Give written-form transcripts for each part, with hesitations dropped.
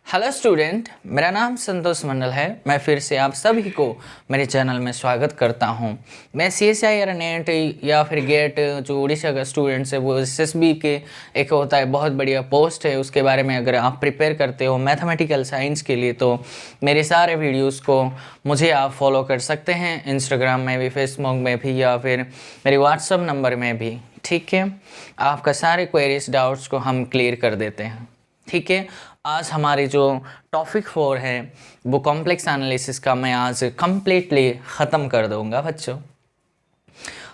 Hello student, मेरा नाम संतोष मंडल है। मैं फिर से आप सभी को मेरे चैनल में स्वागत करता हूं। मैं CSI या नेट या फिर गेट जो उड़ीसा का स्टूडेंट्स है वो SSB के एक होता है बहुत बढ़िया पोस्ट है, उसके बारे में अगर आप प्रिपेयर करते हो मैथमेटिकल साइंस के लिए तो मेरे सारे वीडियोज़ को मुझे आप फॉलो कर सकते हैं, इंस्टाग्राम में भी, फेसबुक में भी या फिर मेरे व्हाट्सअप नंबर में भी। ठीक है, आपका सारे क्वेरीज डाउट्स को हम क्लियर कर देते हैं। ठीक है, आज हमारी जो टॉपिक 4 है वो कॉम्प्लेक्स एनालिसिस का मैं आज कम्प्लीटली ख़त्म कर दूंगा बच्चों।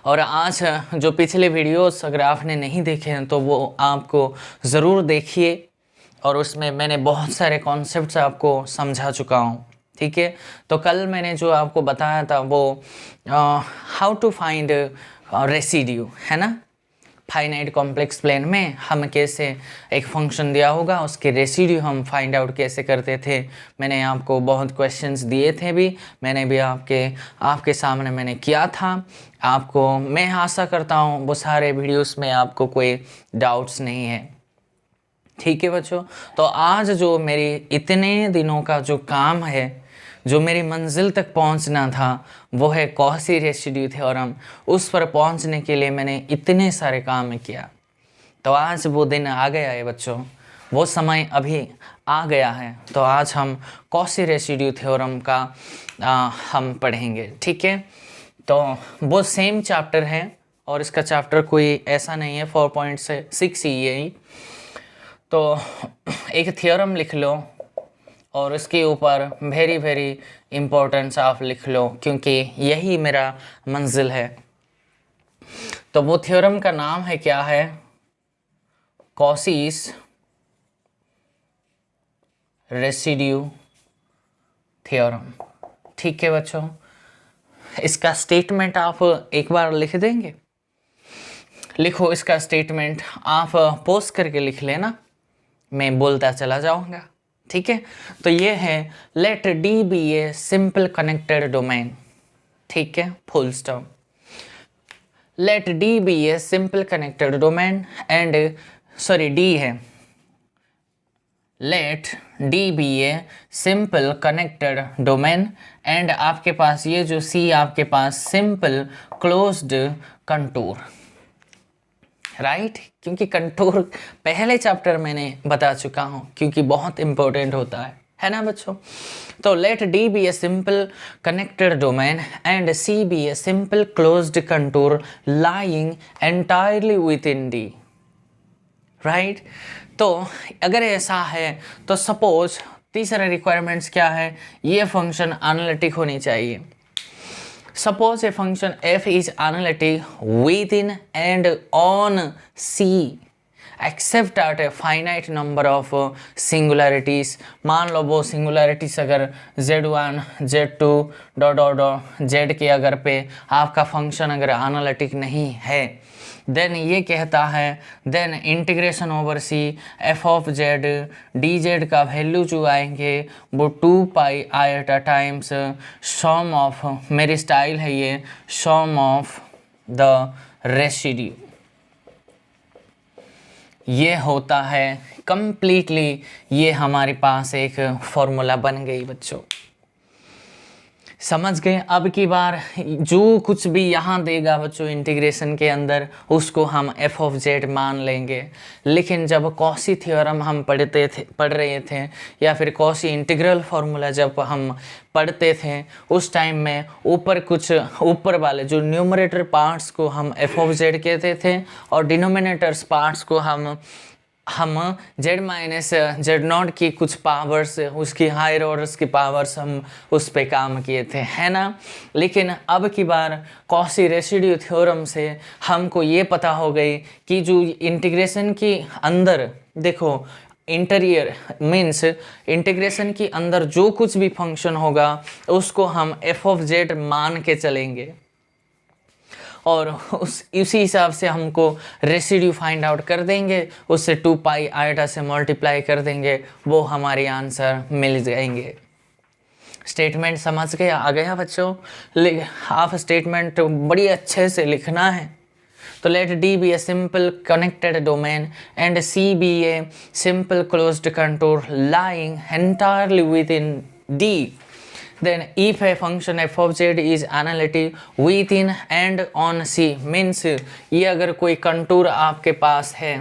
और आज जो पिछले वीडियोस अगर आपने नहीं देखे हैं तो वो आपको ज़रूर देखिए, और उसमें मैंने बहुत सारे कॉन्सेप्ट्स आपको समझा चुका हूँ। ठीक है, तो कल मैंने जो आपको बताया था वो हाउ टू फाइंड रेसिड्यू है ना। फाइनाइट कॉम्प्लेक्स प्लेन में हम कैसे एक फंक्शन दिया होगा उसके रेसिड्यू हम फाइंड आउट कैसे करते थे। मैंने आपको बहुत क्वेश्चंस दिए थे भी, मैंने भी आपके सामने मैंने किया था। आपको मैं आशा करता हूँ वो सारे वीडियोस में आपको कोई डाउट्स नहीं है। ठीक है बच्चों, तो आज जो मेरी इतने दिनों का जो काम है, जो मेरी मंजिल तक पहुंचना था, वो है कॉची रेसिड्यू थ्योरम। उस पर पहुंचने के लिए मैंने इतने सारे काम किया, तो आज वो दिन आ गया है बच्चों, वो समय अभी आ गया है। तो आज हम कॉची रेसिड्यू थ्योरम का हम पढ़ेंगे। ठीक है, तो वो सेम चैप्टर है और इसका चैप्टर कोई ऐसा नहीं है 4.6 ही। तो एक थ्योरम लिख लो और उसके ऊपर वेरी इम्पोर्टेंस आप लिख लो, क्योंकि यही मेरा मंजिल है। तो वो थ्योरम का नाम है क्या है, कॉचीज रेसिड्यू थ्योरम। ठीक है बच्चों, इसका स्टेटमेंट आप एक बार लिख देंगे। लिखो इसका स्टेटमेंट, आप पोस्ट करके लिख लेना, मैं बोलता चला जाऊंगा। ठीक है, तो ये है let D be a simple connected domain. ठीक है, full stop. Let D be a simple connected domain and D है let D be a simple connected domain and आपके पास ये जो सी आपके पास सिंपल क्लोज्ड कंटूर। राइट, क्योंकि कंटूर पहले चैप्टर मैंने बता चुका हूँ, क्योंकि बहुत इंपॉर्टेंट होता है ना बच्चों। तो let D be a simple connected domain and C be a simple closed contour lying entirely within D. Right, तो अगर ऐसा है तो सपोज तीसरा रिक्वायरमेंट्स क्या है, ये फंक्शन एनालिटिक होनी चाहिए। Suppose a function f is analytic within and on C except at a finite number of singularities। मान लो वो सिंगुलरिटीज अगर z1 z2 डॉट z के अगर पे आपका फंक्शन अगर एनालिटिक नहीं है, देन ये कहता है then integration over C F of Z D Z का वैल्यू जो आएंगे वो 2 आईटा टाइम्स सम ऑफ, मेरी स्टाइल है ये, सम ऑफ द रेसिड्यू। ये होता है कंप्लीटली, ये हमारे पास एक फॉर्मूला बन गई बच्चों। समझ गए। अब की बार जो कुछ भी यहाँ देगा बच्चों इंटीग्रेशन के अंदर, उसको हम एफ ऑफ जेड मान लेंगे। लेकिन जब कॉची थ्योरम हम पढ़ रहे थे या फिर कॉची इंटीग्रल फार्मूला जब हम पढ़ते थे, उस टाइम में ऊपर वाले जो न्यूमरेटर पार्ट्स को हम एफ ऑफ जेड कहते थे और डिनोमिनेटर्स पार्ट्स को हम z माइनस जेड नॉट की कुछ पावर्स, उसकी हायर ऑर्डर्स की पावर्स हम उस पे काम किए थे, है ना। लेकिन अब की बार कॉची रेसिड्यू थ्योरम से हमको ये पता हो गई कि जो इंटीग्रेशन के अंदर देखो, इंटीरियर मीन्स इंटीग्रेशन के अंदर जो कुछ भी फंक्शन होगा उसको हम एफ ऑफ जेड मान के चलेंगे और उसी हिसाब से हमको रेसिड्यू फाइंड आउट कर देंगे, उससे 2 आईटा से मल्टीप्लाई कर देंगे, वो हमारे आंसर मिल जाएंगे। स्टेटमेंट समझ गए, आ गया बच्चों। आप स्टेटमेंट बड़ी अच्छे से लिखना है। तो let D be a simple connected domain and C be a simple closed contour lying entirely within D, then if a function f of z is analytic within and on C, means ये अगर कोई contour आपके पास है,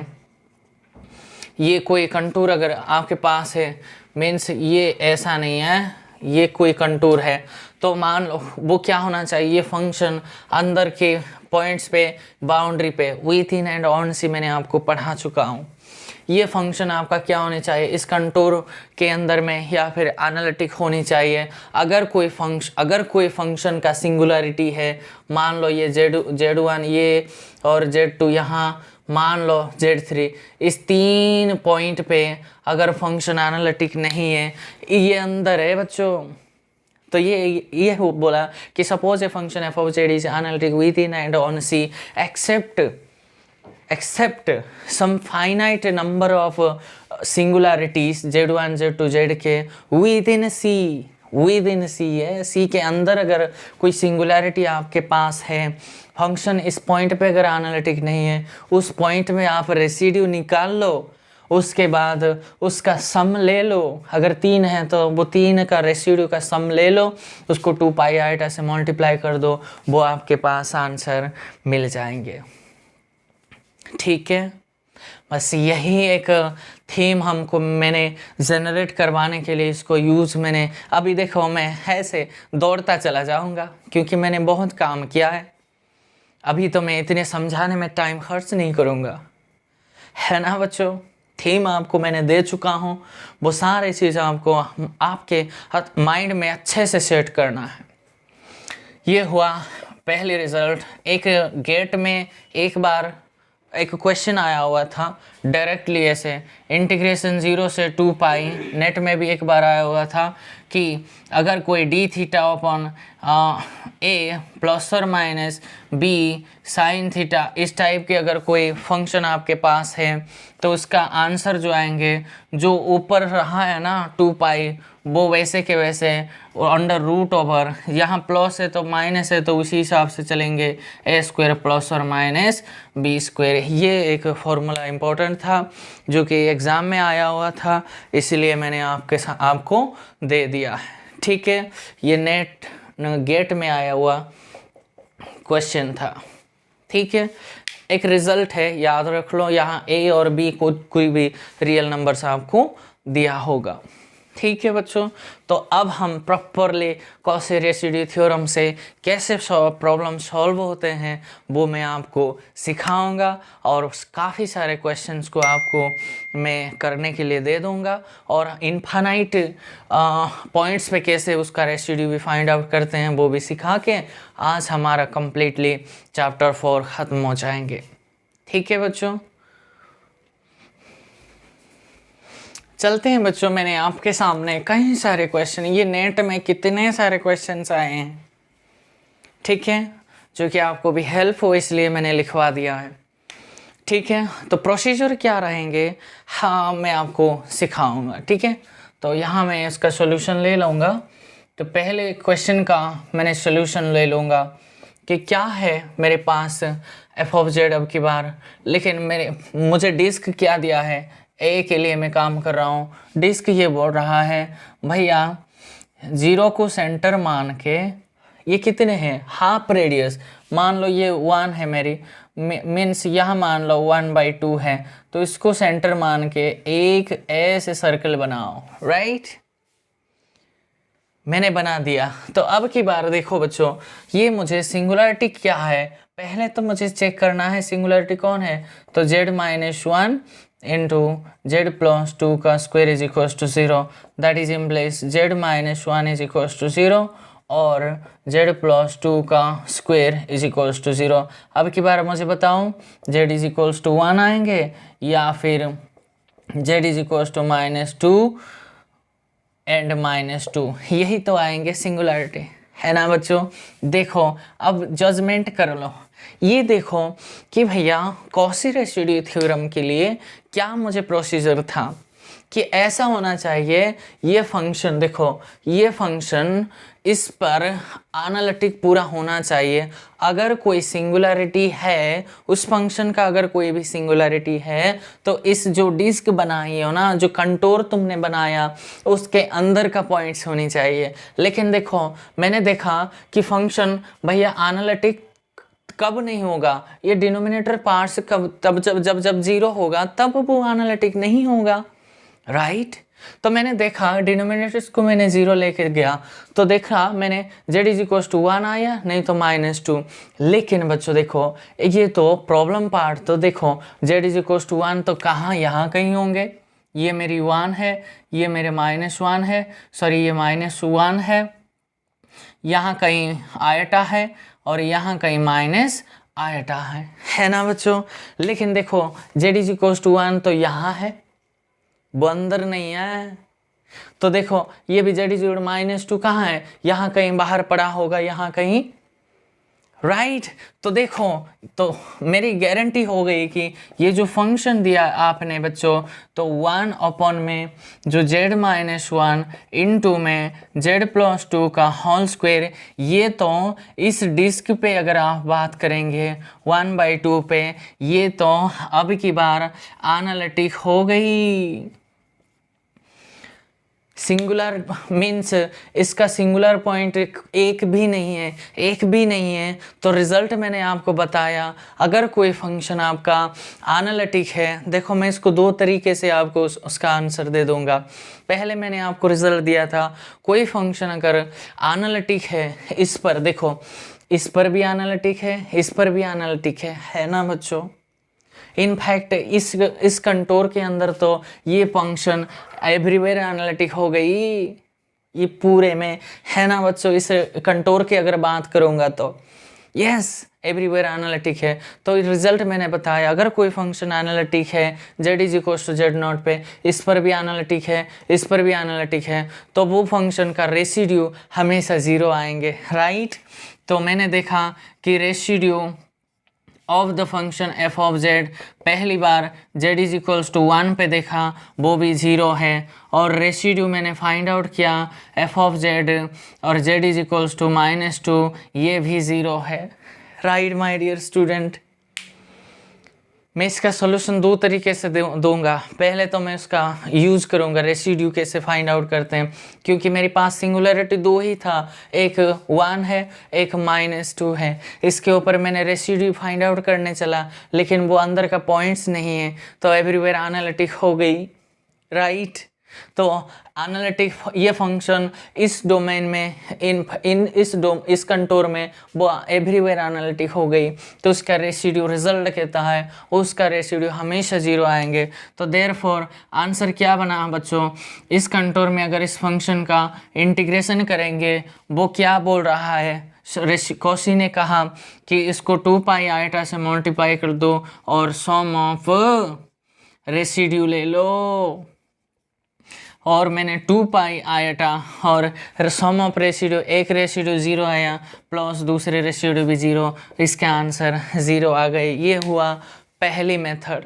ये कोई contour अगर आपके पास है, मीन्स ये ऐसा नहीं है, ये कोई कंटूर है, तो मान लो वो क्या होना चाहिए, फंक्शन अंदर के पॉइंट्स पे, बाउंड्री पे, विथ इन एंड ऑन सी मैंने आपको पढ़ा चुका हूँ। ये फंक्शन आपका क्या होने चाहिए, इस कंटूर के अंदर में या फिर एनालिटिक होनी चाहिए। अगर कोई फंक्शन का सिंगुलरिटी है, मान लो ये z1 ये और z2 यहाँ, मान लो z3, इस 3 पॉइंट पे अगर फंक्शन एनालिटिक नहीं है, ये अंदर है बच्चों, तो ये बोला कि suppose a function f of z is analytic within and on C except some finite number of singularities z1 z2 zk within C है, C के अंदर अगर कोई सिंगुलरिटी आपके पास है, फंक्शन इस पॉइंट पे अगर एनालिटिक नहीं है, उस पॉइंट में आप रेसिड्यू निकाल लो, उसके बाद उसका सम ले लो, अगर 3 है तो वो 3 का रेसिड्यू का सम ले लो, उसको 2 पाई आइटा से मल्टीप्लाई कर दो, वो आपके पास आंसर मिल जाएंगे। ठीक है, बस यही एक थीम हमको मैंने जनरेट करवाने के लिए इसको यूज़ मैंने, अभी देखो मैं ऐसे दौड़ता चला जाऊंगा क्योंकि मैंने बहुत काम किया है, अभी तो मैं इतने समझाने में टाइम खर्च नहीं करूंगा, है ना बच्चों। थीम आपको मैंने दे चुका हूँ, वो सारी चीज़ आपको आपके माइंड में अच्छे से सेट करना है। ये हुआ पहली रिज़ल्ट। एक गेट में एक बार एक क्वेश्चन आया हुआ था डायरेक्टली ऐसे, इंटीग्रेशन 0 से 2 पाई, नेट में भी एक बार आया हुआ था कि अगर कोई डी थीटा अपॉन ए प्लस और माइनस बी साइन थीटा, इस टाइप के अगर कोई फंक्शन आपके पास है तो उसका आंसर जो आएंगे, जो ऊपर रहा है ना 2 पाई, वो वैसे के वैसे अंडर रूट ओवर, यहाँ प्लस है तो माइनस है तो उसी हिसाब से चलेंगे, ए स्क्वायर प्लस और माइनस बी स्क्वायर। ये एक फॉर्मूला इम्पोर्टेंट था जो कि एग्ज़ाम में आया हुआ था, इसलिए मैंने आपको दे दिया है। ठीक है, ये नेट गेट में आया हुआ क्वेश्चन था। ठीक है, एक रिज़ल्ट है, याद रख लो, यहाँ ए और बी को कोई भी रियल नंबर्स आपको दिया होगा। ठीक है बच्चों, तो अब हम प्रॉपरली कॉची रेसिड्यू थ्योरम से कैसे प्रॉब्लम सॉल्व होते हैं वो मैं आपको सिखाऊंगा, और काफ़ी सारे क्वेश्चंस को आपको मैं करने के लिए दे दूंगा, और इनफाइनाइट पॉइंट्स पे कैसे उसका रेसिड्यू भी फाइंड आउट करते हैं वो भी सिखा के आज हमारा कम्प्लीटली चैप्टर 4 ख़त्म हो जाएंगे। ठीक है बच्चों, चलते हैं बच्चों। मैंने आपके सामने कई सारे क्वेश्चन, ये नेट में कितने सारे क्वेश्चंस आए हैं, ठीक है, जो कि आपको भी हेल्प हो इसलिए मैंने लिखवा दिया है। ठीक है, तो प्रोसीजर क्या रहेंगे, हाँ मैं आपको सिखाऊंगा। ठीक है, तो यहाँ मैं इसका सॉल्यूशन ले लूँगा। तो पहले क्वेश्चन का मैंने सॉल्यूशन ले लूँगा कि क्या है मेरे पास एफ ऑफ जेड अब की बार, लेकिन मुझे डिस्क क्या दिया है, ए के लिए मैं काम कर रहा हूँ। डिस्क ये बोल रहा है भैया 0 को सेंटर मान के, ये कितने हैं, हाफ रेडियस, मान लो ये 1 है मेरी, मीन्स यहाँ मान लो 1/2 है, तो इसको सेंटर मान के एक ऐसे सर्कल बनाओ। राइट, मैंने बना दिया। तो अब की बार देखो बच्चों, ये मुझे सिंगुलरिटी क्या है, पहले तो मुझे चेक करना है सिंगुलरिटी कौन है, तो z-1 इंटू z+2 का square is equals to 0, that is implies z-1 is equals to 0 और z+2 का स्क्वायर इज इक्वल्स टू 0। अब की बार मुझे बताऊं z इज इक्वल्स टू 1 आएंगे या फिर z is equals to -2 and -2, यही तो आएंगे सिंगुलरिटी, है ना बच्चों। देखो अब जजमेंट कर लो, ये देखो कि भैया कॉची रेसिड्यू थ्योरम के लिए क्या मुझे प्रोसीजर था कि ऐसा होना चाहिए, ये फंक्शन देखो, ये फंक्शन इस पर एनालिटिक पूरा होना चाहिए। अगर कोई सिंगुलैरिटी है उस फंक्शन का, अगर कोई भी सिंगुलैरिटी है तो इस जो डिस्क बनाई हो ना, जो कंटोर तुमने बनाया, उसके अंदर का पॉइंट्स होनी चाहिए। लेकिन देखो मैंने देखा कि फंक्शन भैया एनालिटिक कब नहीं होगा, ये डिनोमिनेटर पार्ट्स कब, तब जब जब जब जीरो होगा तब वो एनालिटिक नहीं होगा, राइट। तो मैंने देखा डिनोमिनेटर्स को मैंने जीरो लेकर गया तो देखा मैंने z इज इक्वल टू 1 आया, नहीं तो -2। लेकिन बच्चों देखो ये तो प्रॉब्लम पार्ट, तो देखो z इज इक्वल टू 1 तो कहाँ, यहाँ कहीं होंगे। ये मेरी 1 है, ये मेरे -1 है, सॉरी ये -1 है, यहाँ कहीं आयटा है और यहाँ कहीं माइनस आयटा है ना बच्चों। लेकिन देखो z इज इक्वल टू 1 तो यहाँ है, वो अंदर नहीं है। तो देखो ये भी z इज -2 कहाँ है, यहाँ कहीं बाहर पड़ा होगा, यहाँ कहीं, राइट। तो देखो तो मेरी गारंटी हो गई कि ये जो फंक्शन दिया आपने बच्चों, तो 1 में जो z-1 इंटू में z+2 का होल स्क्वायर, ये तो इस डिस्क पे अगर आप बात करेंगे 1/2 पे, ये तो अब की बार एनालिटिक हो गई। सिंगुलर मीन्स इसका सिंगुलर पॉइंट एक भी नहीं है, एक भी नहीं है। तो रिजल्ट मैंने आपको बताया, अगर कोई फंक्शन आपका एनालिटिक है, देखो मैं इसको दो तरीके से आपको उसका आंसर दे दूंगा। पहले मैंने आपको रिजल्ट दिया था, कोई फंक्शन अगर एनालिटिक है, इस पर देखो, इस पर भी एनालिटिक है, इस पर भी एनालिटिक है ना बच्चों। इनफैक्ट इस कंटोर के अंदर तो ये फंक्शन एवरीवेयर एनालिटिक हो गई, ये पूरे में, है ना बच्चों। इस कंटोर की अगर बात करूँगा तो यस एवरीवेयर एनालिटिक है। तो रिजल्ट मैंने बताया, अगर कोई फंक्शन एनालिटिक है z is equal to z0 पे, इस पर भी एनालिटिक है, इस पर भी एनालिटिक है, तो वो फंक्शन का रेसिड्यू हमेशा ज़ीरो आएंगे, राइट। तो मैंने देखा कि residue of the function f of z पहली बार z इज इक्वल्स टू 1 पे देखा, वो भी ज़ीरो है। और रेसिड्यू मैंने फाइंड आउट किया f ऑफ z और z इज इक्वल्स टू -2, ये भी ज़ीरो है, राइट माय डियर स्टूडेंट। मैं इसका सॉल्यूशन दो तरीके से दूंगा। पहले तो मैं उसका यूज़ करूंगा रेसिड्यू कैसे फाइंड आउट करते हैं, क्योंकि मेरे पास सिंगुलरिटी दो ही था, एक 1 है, एक -2 है। इसके ऊपर मैंने रेसिड्यू फाइंड आउट करने चला, लेकिन वो अंदर का पॉइंट्स नहीं है, तो एवरीवेयर एनालिटिक हो गई, राइट। तो एनालिटिक ये फंक्शन इस डोमेन में, इस कंटोर में वो एवरीवेयर एनालिटिक हो गई, तो उसका रेसिड्यू रिजल्ट कहता है उसका रेसिड्यू हमेशा ज़ीरो आएंगे। तो देयरफॉर आंसर क्या बना बच्चों, इस कंटोर में अगर इस फंक्शन का इंटीग्रेशन करेंगे, वो क्या बोल रहा है, कौशी ने कहा कि इसको 2π आयटा से मल्टीप्लाई कर दो और सम ऑफ रेसिड्यू ले लो, और मैंने 2π आयटा और सम ऑफ रेसिड्यू, एक रेसिड्यू ज़ीरो आया प्लस दूसरे रेसिड्यू भी ज़ीरो, इसका आंसर ज़ीरो आ गए। ये हुआ पहली मेथड।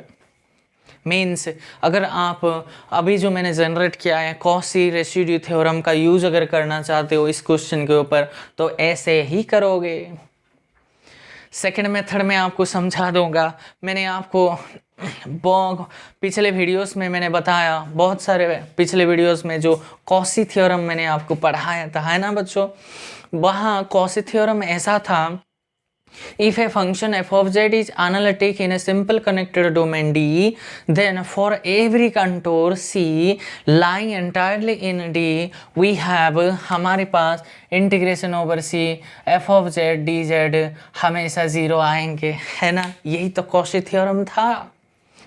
मीन्स अगर आप अभी जो मैंने जनरेट किया है कॉशी रेसिड्यू थ्योरम का यूज़ अगर करना चाहते हो इस क्वेश्चन के ऊपर, तो ऐसे ही करोगे। सेकंड मेथड में आपको समझा दूंगा। मैंने आपको पिछले वीडियोस में मैंने बताया, बहुत सारे पिछले वीडियोस में जो कॉशी थ्योरम मैंने आपको पढ़ाया था, है ना बच्चों। वहाँ कॉशी थ्योरम ऐसा था, if a function f of z is analytic in a simple connected domain D, then for every contour C lying entirely in D, we have, हमारे पास integration over C f of z dz हमेशा zero आएंगे, है ना। यही तो Cauchy theorem था।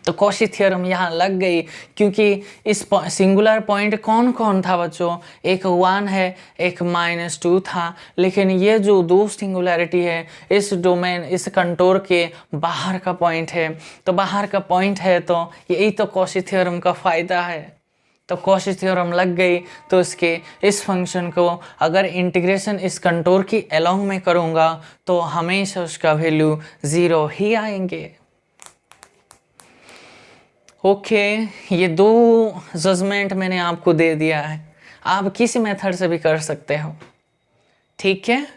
तो कॉशी थ्योरम यहाँ लग गई, क्योंकि इस सिंगुलर पॉइंट कौन कौन था बच्चों, एक 1 है, एक -2 था। लेकिन ये जो दो सिंगुलरिटी है, इस डोमेन, इस कंटोर के बाहर का पॉइंट है। तो बाहर का पॉइंट है, तो यही तो कॉशी थ्योरम का फ़ायदा है। तो कॉशी थ्योरम लग गई, तो इसके इस फंक्शन को अगर इंटीग्रेशन इस कंटोर की अलोंग में करूँगा, तो हमेशा उसका वैल्यू ज़ीरो ही आएंगे। ओके, ये दो जजमेंट मैंने आपको दे दिया है, आप किसी मेथड से भी कर सकते हो। ठीक है,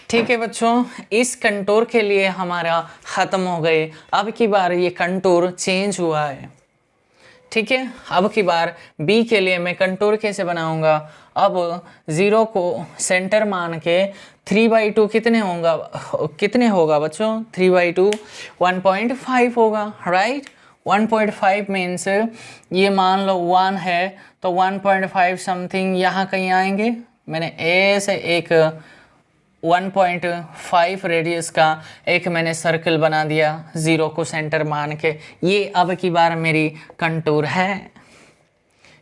ठीक है बच्चों, इस कंटूर के लिए हमारा ख़त्म हो गए। अब की बार ये कंटूर चेंज हुआ है। ठीक है, अब की बार बी के लिए मैं कंटूर कैसे बनाऊंगा। अब 0 को सेंटर मान के 3/2 कितने होगा बच्चों, 3/2 1.5 होगा, राइट। 1.5 मीन्स ये मान लो 1 है तो 1.5 समथिंग यहाँ कहीं आएंगे। मैंने ऐसे एक 1.5 रेडियस का एक मैंने सर्कल बना दिया 0 को सेंटर मान के। ये अब की बार मेरी कंटूर है।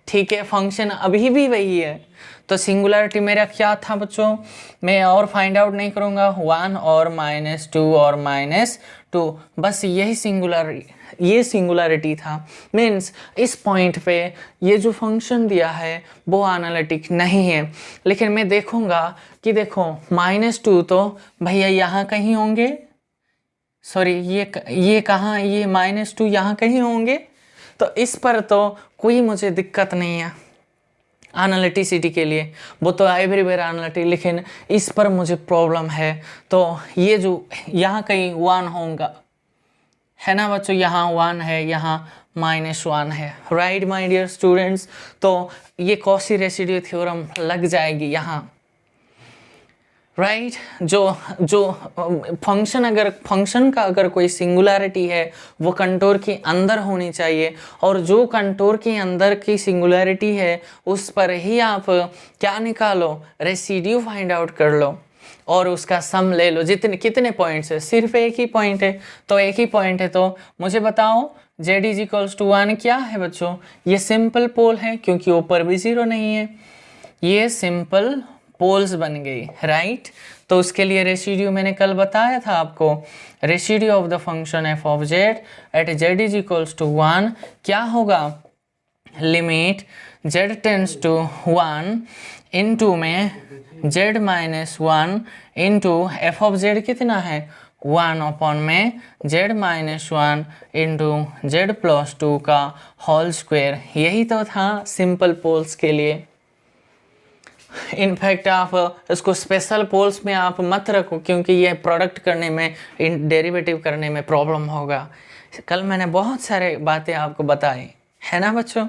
ठीक है, फंक्शन अभी भी वही है। तो सिंगुलरिटी मेरा क्या था बच्चों, मैं और फाइंड आउट नहीं करूँगा, 1 और -2 और -2, बस यही सिंगुलरिटी था। मीन्स इस पॉइंट पे ये जो फंक्शन दिया है वो एनालिटिक नहीं है। लेकिन मैं देखूँगा कि देखो -2 तो भैया यहाँ कहीं होंगे, सॉरी ये कहाँ, ये -2 यहाँ कहीं होंगे, तो इस पर तो कोई मुझे दिक्कत नहीं है एनालिटिसिटी के लिए, वो तो एवरीवेयर एनालिटिक, लेकिन इस पर मुझे प्रॉब्लम है। तो ये जो यहाँ कहीं 1 होगा, है ना बच्चों, यहाँ 1 है, यहाँ -1 है, राइट माय डियर स्टूडेंट्स। तो ये कॉची रेसिड्यू थ्योरम लग जाएगी यहाँ, राइट। जो फंक्शन का अगर कोई सिंगुलरिटी है वो कंटूर के अंदर होनी चाहिए, और जो कंटूर के अंदर की सिंगुलरिटी है उस पर ही आप क्या निकालो, रेसिड्यू फाइंड आउट कर लो और उसका सम ले लो। कितने पॉइंट्स है, सिर्फ एक ही पॉइंट है, तो एक ही पॉइंट है, तो मुझे बताओ z = 1 क्या है बच्चों, ये सिंपल पोल है क्योंकि ऊपर भी 0 नहीं है, ये सिंपल पोल्स बन गई, राइट। तो उसके लिए रेसिड्यू मैंने कल बताया था आपको, residue of the function f of z at z = 1 क्या होगा, limit z tends to 1 into में z - 1 into f of z कितना है 1 अपॉन में z - 1 इंटू z + 2 का होल स्क्वायर। यही तो था सिंपल पोल्स के लिए। इनफैक्ट आप इसको स्पेशल पोल्स में आप मत रखो क्योंकि ये प्रोडक्ट करने में, डेरिवेटिव करने में प्रॉब्लम होगा। कल मैंने बहुत सारे बातें आपको बताई, है ना बच्चों।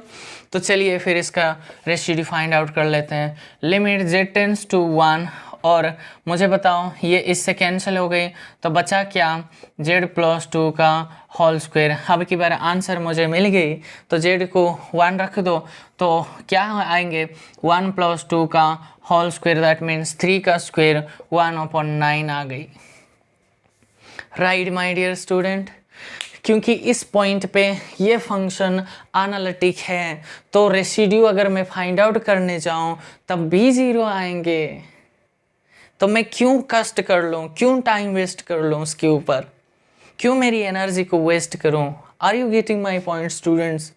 तो चलिए फिर इसका रेसिड्यू फाइंड आउट कर लेते हैं। लिमिट z टेंड्स टू 1, और मुझे बताओ ये इससे कैंसिल हो गई तो बचा क्या, z + 2 का होल स्क्वायर। अब की बार आंसर मुझे मिल गई, तो z को 1 रख दो तो क्या आएंगे 1 + 2 का होल स्क्वायर, दैट मीन्स 3 का स्क्वायर 1/9 आ गई, राइट माय डियर स्टूडेंट। क्योंकि इस पॉइंट पे ये फंक्शन एनालिटिक है, तो रेसिड्यू अगर मैं फाइंड आउट करने जाऊँ तब भी 0 आएंगे, तो मैं क्यों कष्ट कर लूँ, क्यों टाइम वेस्ट कर लूँ उसके ऊपर, क्यों मेरी एनर्जी को वेस्ट करूँ। Are you getting my point students.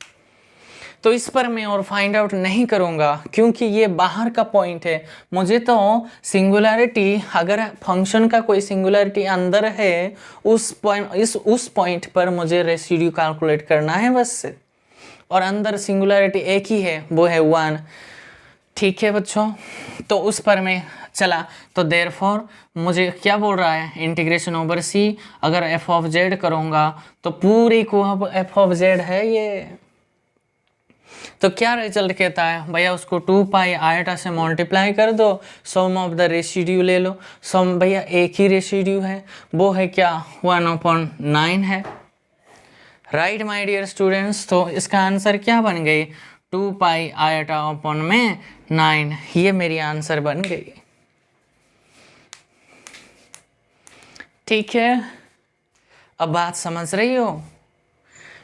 तो इस पर मैं और फाइंड आउट नहीं करूँगा क्योंकि ये बाहर का पॉइंट है। मुझे तो सिंगुलरिटी, अगर फंक्शन का कोई सिंगुलरिटी अंदर है उस पॉइंट पर मुझे रेसिड्यू कैलकुलेट करना है बस, और अंदर सिंगुलरिटी एक ही है, वो है 1। ठीक है बच्चों, तो उस पर मैं चला, तो देयरफॉर मुझे क्या बोल रहा है, इंटीग्रेशन ओवर c, अगर f ऑफ z करूँगा तो पूरी को अब f ऑफ z है ये, तो क्या रिजल्ट कहता है भैया, उसको 2πi से मल्टीप्लाई कर दो, सम ऑफ द रेसिड्यू ले लो। सम भैया एक ही रेसिड्यू है, वो है क्या 1/9 है, राइट माय डियर स्टूडेंट्स। तो इसका आंसर क्या बन गई 2πi/9, ये मेरी आंसर बन गई। ठीक है, अब बात समझ रही हो,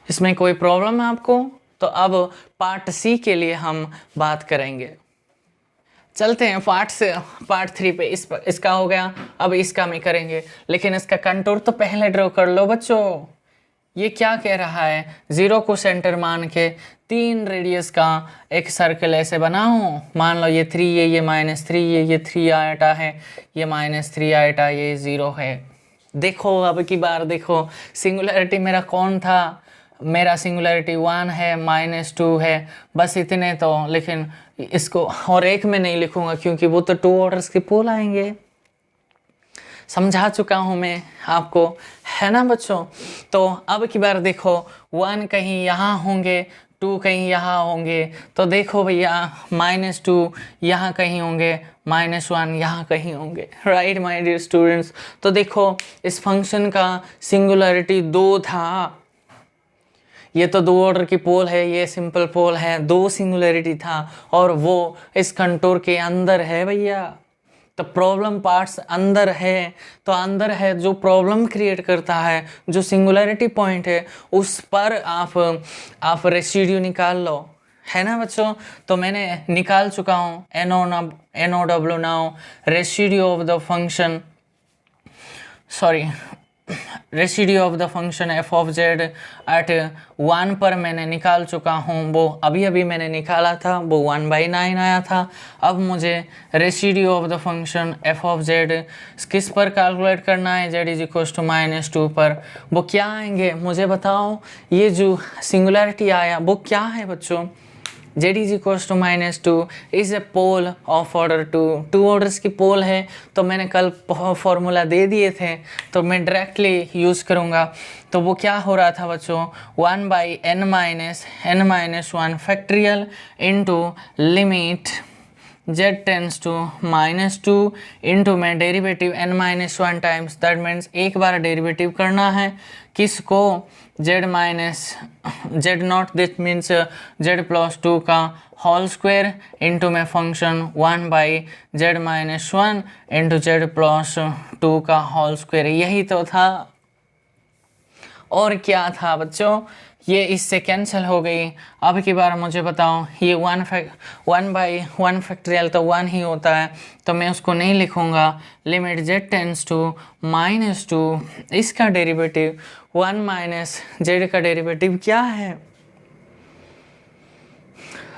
इसमें कोई प्रॉब्लम है आपको। तो अब पार्ट सी के लिए हम बात करेंगे। चलते हैं पार्ट 3 पे। इसका हो गया, अब इसका में करेंगे, लेकिन इसका कंटूर तो पहले ड्रॉ कर लो बच्चों। ये क्या कह रहा है, 0 को सेंटर मान के 3 रेडियस का एक सर्कल ऐसे बनाओ। मान लो ये 3 है, ये -3 ये 3 आयटा है, ये -3 आयटा, ये 0 है। देखो अब की बार देखो सिंगुलरिटी मेरा कौन था, मेरा सिंगुलरिटी 1 है, -2 है, बस इतने तो। लेकिन इसको और एक में नहीं लिखूंगा क्योंकि वो तो 2 ऑर्डर्स के पोल आएंगे। समझा चुका हूँ मैं आपको, है ना बच्चों। तो अब की बार देखो 1 कहीं यहाँ होंगे, 2 कहीं यहाँ होंगे, तो देखो भैया -2 यहाँ कहीं होंगे, -1 यहाँ कहीं होंगे। Right my dear students. तो देखो इस फंक्शन का सिंगुलरिटी 2 था, ये तो 2 ऑर्डर की पोल है, ये सिंपल पोल है, 2 सिंगुलरिटी था और वो इस कंटूर के अंदर है भैया। तो प्रॉब्लम पार्ट्स अंदर है, तो अंदर है जो प्रॉब्लम क्रिएट करता है, जो सिंगुलरिटी पॉइंट है उस पर आप रेसिड्यू निकाल लो, है ना बच्चों। तो मैंने निकाल चुका हूँ NOW now residue of the function, sorry residue of the function f of z at 1 पर मैंने निकाल चुका हूँ। वो अभी मैंने निकाला था, वो 1/9 आया था। अब मुझे residue of the function f of z किस पर कैलकुलेट करना है, z इज इक्वल टू -2 पर। वो क्या आएंगे मुझे बताओ, ये जो सिंगुलरिटी आया वो क्या है बच्चों। z is equal to -2 is a pole of order 2 orders की पोल है। तो मैंने कल फॉर्मूला दे दिए थे, तो मैं डायरेक्टली यूज़ करूँगा। तो वो क्या हो रहा था बच्चों, 1/n-1 factorial into limit z tends to -2 into में derivative n-1 times, that means एक बार डेरिवेटिव करना है किसको, z not, this means z+2 का होल स्क्वायर इंटू में फंक्शन 1/z-1 इंटू z+2 का होल स्क्वायर। यही तो था, और क्या था बच्चों, ये इससे कैंसिल हो गई। अब की बार मुझे बताओ, ये 1/1 फैक्टरियल तो 1 ही होता है, तो मैं उसको नहीं लिखूँगा। लिमिट z टेंस टू -2, इसका डेरिवेटिव 1 - z का डेरिवेटिव क्या है,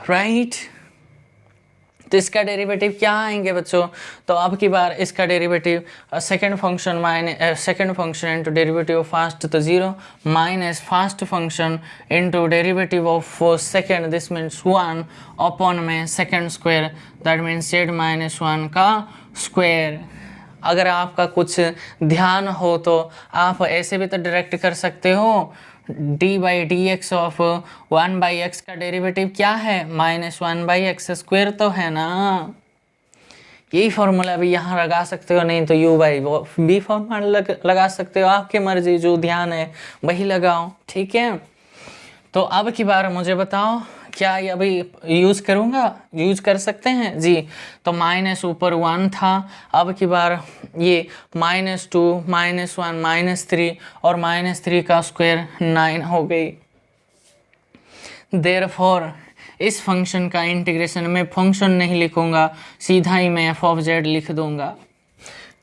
राइट। तो इसका डेरिवेटिव क्या आएंगे बच्चों। तो अब की बार इसका derivative second function into derivative of first, तो 0 minus first function into derivative of second, this means 1 upon में second square, that means z-1 का स्क्वायर। अगर आपका कुछ ध्यान हो तो आप ऐसे भी तो डायरेक्ट कर सकते हो, d/dx ऑफ 1/x का डेरिवेटिव क्या है, -1/x स्क्वायर तो है ना। यही फॉर्मूला भी यहाँ लगा सकते हो, नहीं तो u/b फॉर्मूला लगा सकते हो, आपकी मर्जी, जो ध्यान है वही लगाओ, ठीक है। तो अब की बार मुझे बताओ, क्या ये अभी यूज़ कर सकते हैं जी। तो माइनस ऊपर 1 था, अब की बार ये -2 -1 -3 और -3 का स्क्वायर 9 हो गई। देयरफॉर इस फंक्शन का इंटीग्रेशन में फंक्शन नहीं लिखूंगा, सीधा ही मैं f ऑफ z लिख दूंगा,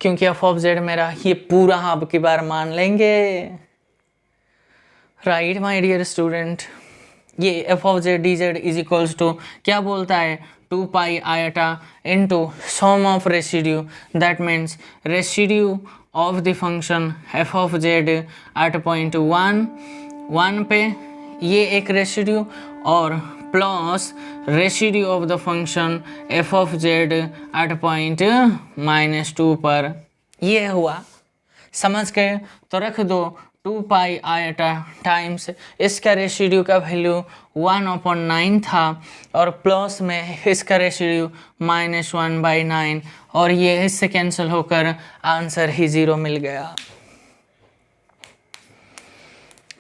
क्योंकि f ऑफ z मेरा ये पूरा अब की बार मान लेंगे। राइट माय डियर स्टूडेंट, ये f of z dz is equals to क्या बोलता है, 2πi into sum of residue, that means residue of the function f of z at point 1 पे, ये एक रेसिड्यू, और plus residue of the function f of z at point -2 पर। ये हुआ, समझ गए। तो रख दो 2πi टाइम्स इसका रेसिड्यू का वैल्यू 1/9 था, और प्लस में इसका रेसिड्यू -1/9, और ये इससे कैंसिल होकर आंसर ही 0 मिल गया।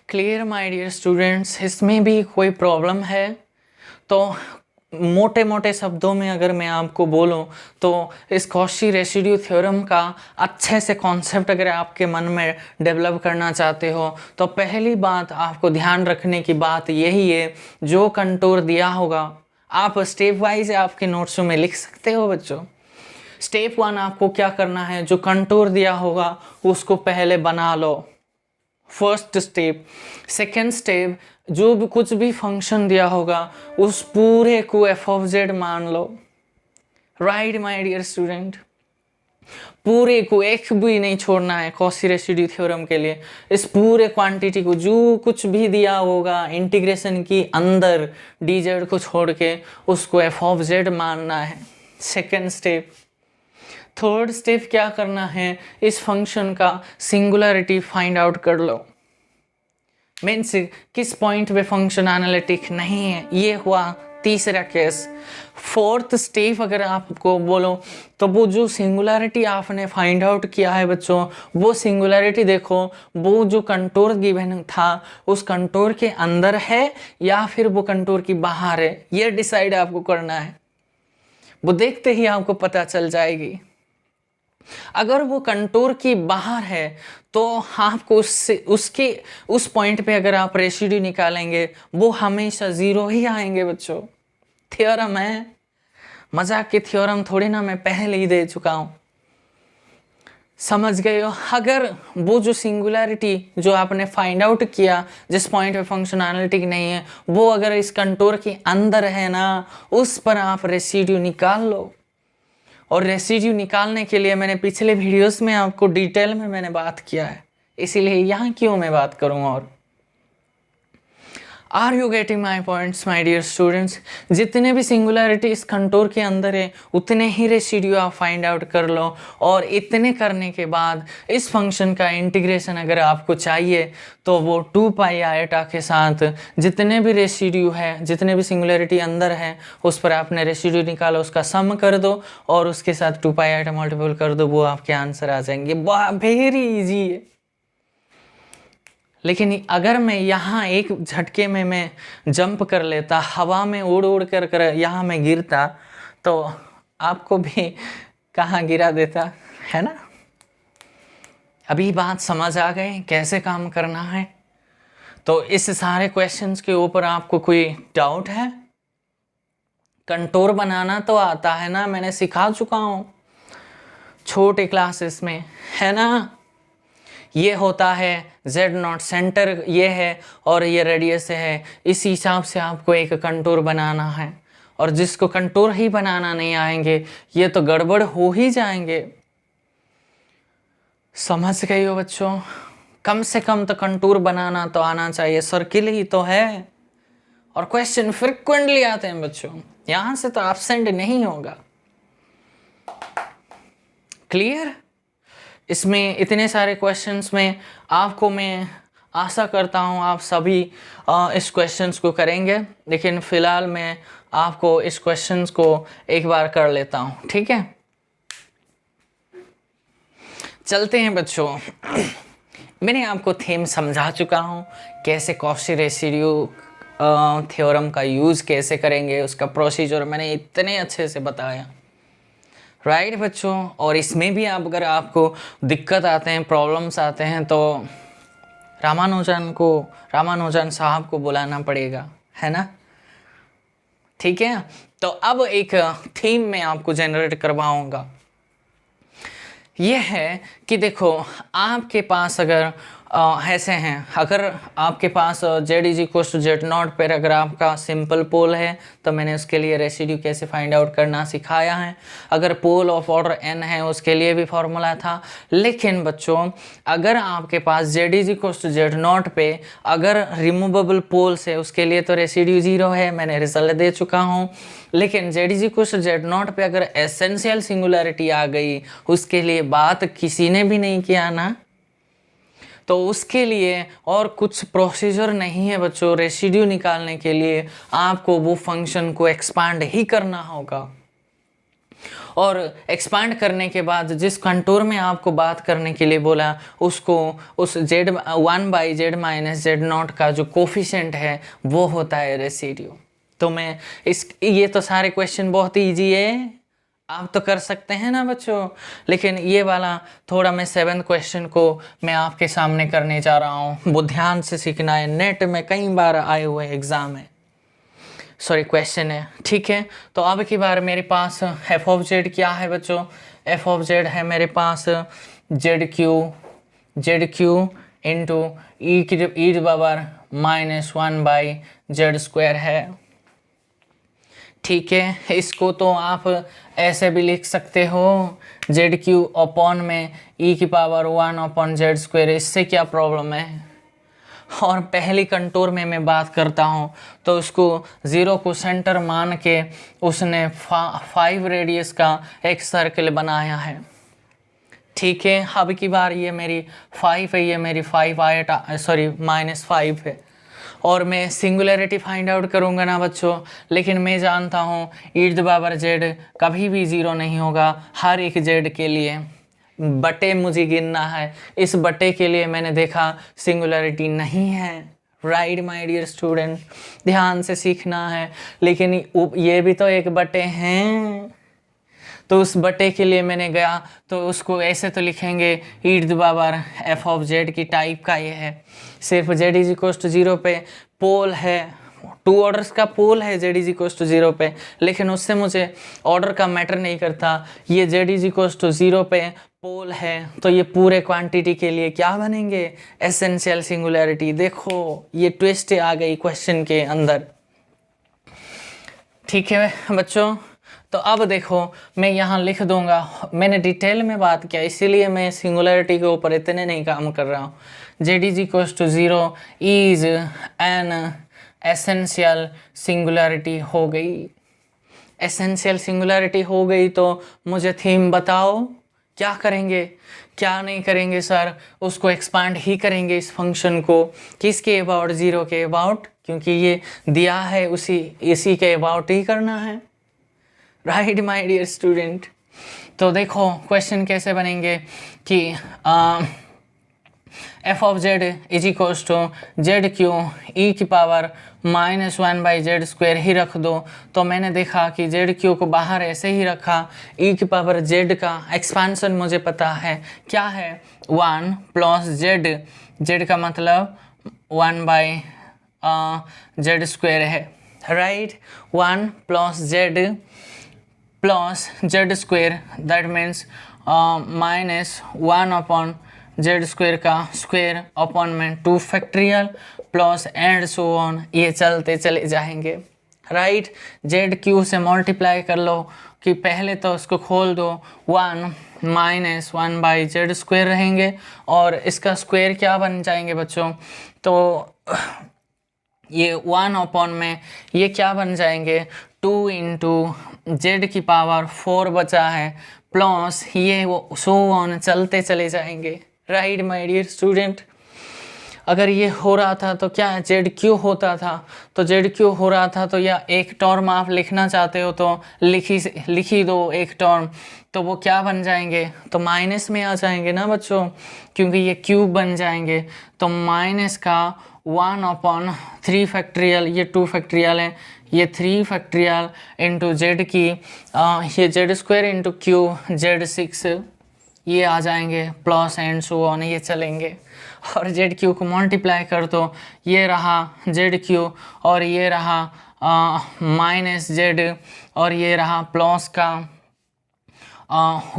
क्लियर माय डियर स्टूडेंट्स, इसमें भी कोई प्रॉब्लम है तो मोटे मोटे शब्दों में अगर मैं आपको बोलूं तो इस कॉशी रेसिड्यू थ्योरम का अच्छे से कॉन्सेप्ट अगर आपके मन में डेवलप करना चाहते हो, तो पहली बात आपको ध्यान रखने की बात यही है, जो कंटूर दिया होगा आप स्टेप वाइज आपके नोट्स में लिख सकते हो बच्चों। स्टेप 1 आपको क्या करना है, जो कंटूर दिया होगा उसको पहले बना लो, फर्स्ट स्टेप। सेकेंड स्टेप, जो भी कुछ भी फंक्शन दिया होगा उस पूरे को f ऑफ z मान लो। राइट माय डियर स्टूडेंट, पूरे को एक भी नहीं छोड़ना है कॉची रेसिड्यू थ्योरम के लिए। इस पूरे क्वांटिटी को जो कुछ भी दिया होगा इंटीग्रेशन की अंदर dz को छोड़ के उसको f ऑफ z मानना है। Second step. थर्ड स्टेप क्या करना है, इस फंक्शन का सिंगुलरिटी फाइंड आउट कर लो। मीन्स किस पॉइंट पे फंक्शन एनालिटिक नहीं है, ये हुआ तीसरा केस। फोर्थ स्टेप अगर आपको बोलो तो वो जो सिंगुलरिटी आपने फाइंड आउट किया है बच्चों, वो सिंगुलरिटी देखो वो जो कंटूर गिवन था उस कंटूर के अंदर है या फिर वो कंटूर की बाहर है, ये डिसाइड आपको करना है। वो देखते ही आपको पता चल जाएगी। अगर वो कंटूर की बाहर है तो आपको उसके उस पॉइंट पे अगर आप रेसिड्यू निकालेंगे वो हमेशा 0 ही आएंगे बच्चों। थ्योरम है, मजाक के थ्योरम थोड़ी ना मैं पहले ही दे चुका हूँ, समझ गए हो। अगर वो जो सिंगुलरिटी जो आपने फाइंड आउट किया जिस पॉइंट पे फंक्शन एनालिटिक नहीं है वो अगर इस कंटूर के अंदर है ना, उस पर आप रेसिड्यू निकाल लो। और रेसिड्यू निकालने के लिए मैंने पिछले वीडियोस में आपको डिटेल में मैंने बात किया है, इसीलिए यहाँ क्यों मैं बात करूँ। और are you getting my points my dear students. जितने भी सिंगुलरिटी इस कंटूर के अंदर है उतने ही रेसिड्यू आप फाइंड आउट कर लो। और इतने करने के बाद इस फंक्शन का इंटीग्रेशन अगर आपको चाहिए तो वो 2 पाई आयटा के साथ जितने भी रेसिड्यू है, जितने भी सिंगुलरिटी अंदर है उस पर आपने रेसिड्यू निकालो, उसका सम कर दो और उसके साथ 2 पाई आयटा मल्टीपल कर दो, वो आपके आंसर आ जाएंगे। वेरी इजी है। लेकिन अगर मैं यहाँ एक झटके में मैं जंप कर लेता, हवा में उड़ उड़ कर यहाँ मैं गिरता तो आपको भी कहाँ गिरा देता, है ना। अभी बात समझ आ गई कैसे काम करना है। तो इस सारे क्वेश्चंस के ऊपर आपको कोई डाउट है? कंटूर बनाना तो आता है ना, मैंने सिखा चुका हूँ छोटे क्लासेस में, है ना। ये होता है Z0 सेंटर ये है और ये रेडियस है, इस हिसाब से आपको एक कंटूर बनाना है। और जिसको कंटूर ही बनाना नहीं आएंगे ये तो गड़बड़ हो ही जाएंगे। समझ गए हो बच्चों, कम से कम तो कंटूर बनाना तो आना चाहिए, सर्किल ही तो है। और क्वेश्चन फ्रिक्वेंटली आते हैं बच्चों, यहां से तो एब्सेंट नहीं होगा। क्लियर। इसमें इतने सारे क्वेश्चंस में आपको मैं आशा करता हूँ आप सभी इस क्वेश्चंस को करेंगे, लेकिन फ़िलहाल मैं आपको इस क्वेश्चंस को एक बार कर लेता हूँ, ठीक है। चलते हैं बच्चों। मैंने आपको थीम समझा चुका हूँ, कैसे कॉची रेसिड्यू थ्योरम का यूज़ कैसे करेंगे, उसका प्रोसीजर मैंने इतने अच्छे से बताया, राइट बच्चों। और इसमें भी आप अगर आपको दिक्कत आते हैं, प्रॉब्लम्स आते हैं तो रामानुजन साहब को बुलाना पड़ेगा, है ना, ठीक है। तो अब एक थीम में आपको जनरेट करवाऊंगा। यह है कि देखो आपके पास अगर ऐसे हैं, अगर आपके पास Z=Z0 पर अगर आपका सिंपल पोल है तो मैंने उसके लिए रेसिड्यू कैसे फाइंड आउट करना सिखाया है। अगर पोल ऑफ ऑर्डर n है उसके लिए भी फॉर्मूला था। लेकिन बच्चों अगर आपके पास Z=Z0 पे अगर रिमूवेबल पोल्स है उसके लिए तो रेसिड्यू 0 है, मैंने रिजल्ट दे चुका हूँ। लेकिन Z=Z0 पे अगर एसेंशियल सिंगुलरिटी आ गई उसके लिए बात किसी ने भी नहीं किया ना, तो उसके लिए और कुछ प्रोसीजर नहीं है बच्चों। रेसिड्यू निकालने के लिए आपको वो फंक्शन को एक्सपांड ही करना होगा। और एक्सपांड करने के बाद जिस कंटूर में आपको बात करने के लिए बोला उसको उस Z1/Z-Z0 का जो कोफिशिएंट है वो होता है रेसिड्यू। तो मैं ये तो सारे क्वेश्चन बहुत ईजी है, आप तो कर सकते हैं ना बच्चों। लेकिन ये वाला थोड़ा मैं 7th क्वेश्चन को मैं आपके सामने करने जा रहा हूँ, वो ध्यान से सीखना है, नेट में कई बार आए हुए एग्ज़ाम है, सॉरी क्वेश्चन है, ठीक है। तो अब की बार मेरे पास f ऑफ z क्या है बच्चों, f ऑफ z है मेरे पास ZQ इंटू e⁻⁻⁻⁻² है, ठीक है, इसको तो आप ऐसे भी लिख सकते हो जेड क्यू अपॉन में ई की पावर 1 अपॉन जेड स्क्वायर, इससे क्या प्रॉब्लम है। और पहली कंटूर में मैं बात करता हूँ तो उसको 0 को सेंटर मान के उसने 5 रेडियस का एक सर्कल बनाया है। ठीक है, अब की बार ये मेरी 5 है, ये मेरी 5 आया, सॉरी -5 है, और मैं सिंगुलरिटी फाइंड आउट करूँगा ना बच्चों, लेकिन मैं जानता हूँ e⁻z कभी भी 0 नहीं होगा हर एक z के लिए। बटे मुझे गिनना है, इस बटे के लिए मैंने देखा सिंगुलरिटी नहीं है। राइट माय डियर स्टूडेंट, ध्यान से सीखना है। लेकिन ये भी तो एक बटे हैं, तो उस बटे के लिए मैंने गया तो उसको ऐसे तो लिखेंगे e⁻f की टाइप का ये है। सिर्फ z=0 पे पोल है, 2 ऑर्डर्स का पोल है z=0 पे, लेकिन उससे मुझे ऑर्डर का मैटर नहीं करता। ये z=0 पे पोल है तो ये पूरे क्वांटिटी के लिए क्या बनेंगे, एसेंशियल सिंगुलरिटी। देखो ये ट्विस्ट आ गई क्वेश्चन के अंदर। ठीक है बच्चों, तो अब देखो मैं यहाँ लिख दूंगा, मैंने डिटेल में बात किया इसीलिए मैं सिंगुलरिटी के ऊपर इतने नहीं काम कर रहा हूँ। z=0 is an essential singularity हो गई। एसेंशियल सिंगुलरिटी हो गई तो मुझे थीम बताओ, क्या करेंगे क्या नहीं करेंगे सर, उसको एक्सपांड ही करेंगे इस फंक्शन को। किसके अबाउट, 0 के अबाउट, क्योंकि ये दिया है इसी के अबाउट ही करना है। राइट माय डियर स्टूडेंट, तो देखो क्वेश्चन कैसे बनेंगे कि f(z) जेड क्यू ई की पावर -1/z² ही रख दो। तो मैंने देखा कि जेड क्यू को बाहर ऐसे ही रखा, ई की पावर जेड का एक्सपांसन मुझे पता है क्या है, 1 + जेड का मतलब 1/z² है। Right, 1 + z + z² that means -1 upon z² का स्क्वायर अपॉन में 2 factorial plus and so on, ये चलते चले जाएंगे। राइट, जेड क्यू से मल्टीप्लाई कर लो कि पहले तो उसको खोल दो, 1 - 1/z² रहेंगे और इसका स्क्वायर क्या बन जाएंगे बच्चों, तो ये 1 अपॉन में ये क्या बन जाएंगे, 2 × z की पावर 4 बचा है प्लस ये वो सो ऑन चलते चले जाएंगे। राइट माय डियर स्टूडेंट, अगर ये हो रहा था तो क्या जेड क्यू होता था, तो जेड क्यू हो रहा था तो या एक टर्म आप लिखना चाहते हो तो लिखी दो एक टर्म, तो वो क्या बन जाएंगे, तो माइनस में आ जाएंगे ना बच्चों, क्योंकि ये क्यूब बन जाएंगे। तो माइनस का 1/3 फैक्टोरियल, ये 2 फैक्टोरियल है, ये 3 फैक्टोरियल इंटू जेड की ये z² × क्यू z6 ये आ जाएंगे प्लस एंड सो ऑन, ये चलेंगे। और जेड क्यू को मल्टीप्लाई कर दो, ये रहा जेड क्यू और ये रहा -z और ये रहा प्लस का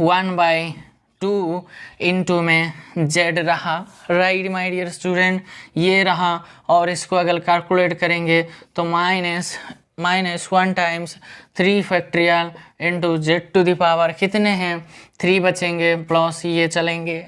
1/2 इंटू में z रहा। राइट माय डियर स्टूडेंट, ये रहा और इसको अगर कैलकुलेट करेंगे तो -1 टाइम्स 3 फैक्टोरियल इंटू z⁻ कितने हैं, 3 बचेंगे प्लस ये चलेंगे।